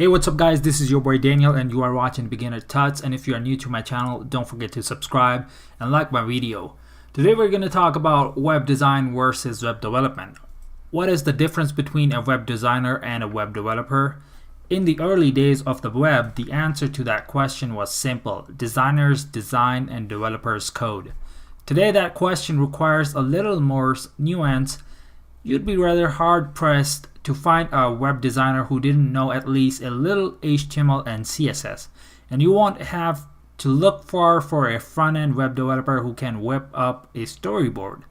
Hey, what's up guys, this is your boy Daniel and you are watching Beginner Tuts, and if you are new to my channel, don't forget to subscribe and like my video. Today we're going to talk about web design versus web development. What is the difference between a web designer and a web developer? In the early days of the web, the answer to that question was simple: designers design and developers code. Today that question requires a little more nuance. You'd be rather hard-pressed to find a web designer who didn't know at least a little HTML and CSS, and you won't have to look far for a front-end web developer who can whip up a storyboard.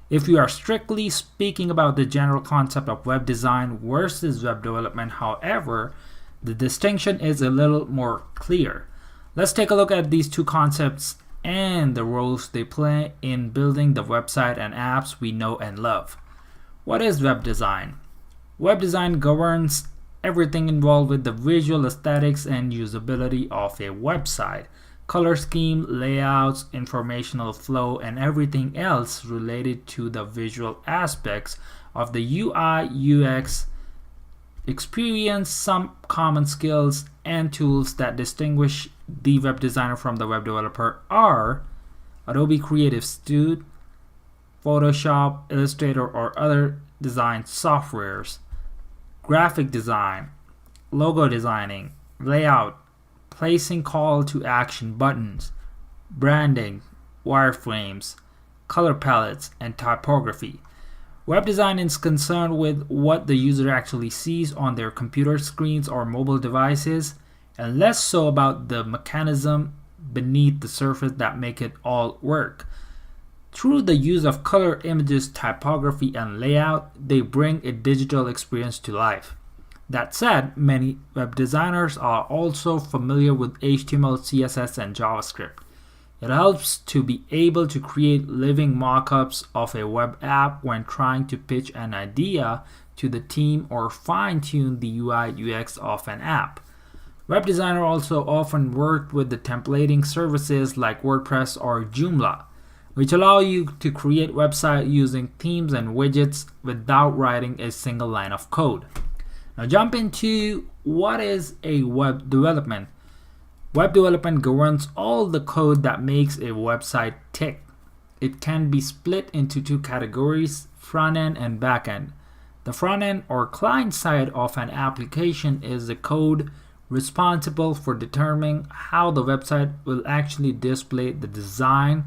If you are strictly speaking about the general concept of web design versus web development, however, the distinction is a little more clear. Let's take a look at these two concepts and the roles they play in building the website and apps we know and love. What is web design? Web design governs everything involved with the visual aesthetics and usability of a website. Color scheme, layouts, informational flow, and everything else related to the visual aspects of the UI UX experience. Some common skills and tools that distinguish the web designer from the web developer are Adobe Creative Suite, Photoshop, Illustrator, or other design softwares, graphic design, logo designing, layout, placing call to action buttons, branding, wireframes, color palettes, and typography. Web design is concerned with what the user actually sees on their computer screens or mobile devices, and less so about the mechanism beneath the surface that make it all work. Through the use of color, images, typography, and layout, they bring a digital experience to life. That said, many web designers are also familiar with HTML, CSS, and JavaScript. It helps to be able to create living mock-ups of a web app when trying to pitch an idea to the team or fine-tune the UI UX of an app. Web designers also often work with the templating services like WordPress or Joomla, which allow you to create websites using themes and widgets without writing a single line of code. Now jump into what is a web development. Web development governs all the code that makes a website tick. It can be split into two categories: front-end and back-end. The front-end or client side of an application is the code responsible for determining how the website will actually display the design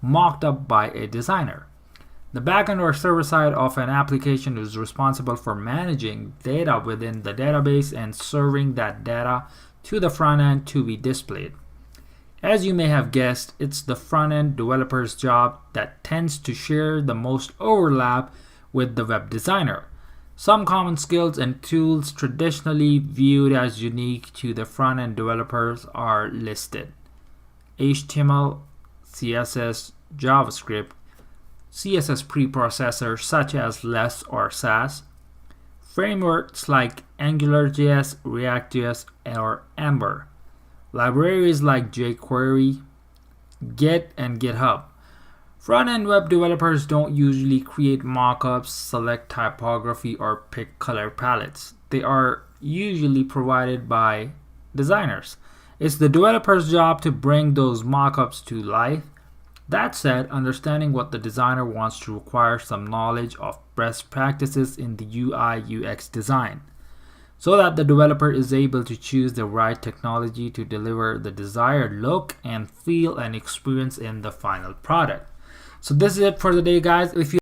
mocked up by a designer. The backend or server side of an application is responsible for managing data within the database and serving that data to the front end to be displayed. As you may have guessed, it's the front end developer's job that tends to share the most overlap with the web designer. Some common skills and tools traditionally viewed as unique to the front end developers are listed: HTML, CSS, JavaScript, CSS preprocessors such as Less or Sass, frameworks like AngularJS, React.js, or Ember, libraries like jQuery, Git, and GitHub. Front-end web developers don't usually create mockups, select typography, or pick color palettes. They are usually provided by designers. It's the developer's job to bring those mockups to life. That said, understanding what the designer wants to require some knowledge of best practices in the UI UX design, so that the developer is able to choose the right technology to deliver the desired look and feel and experience in the final product. So this is it for the day, guys. If you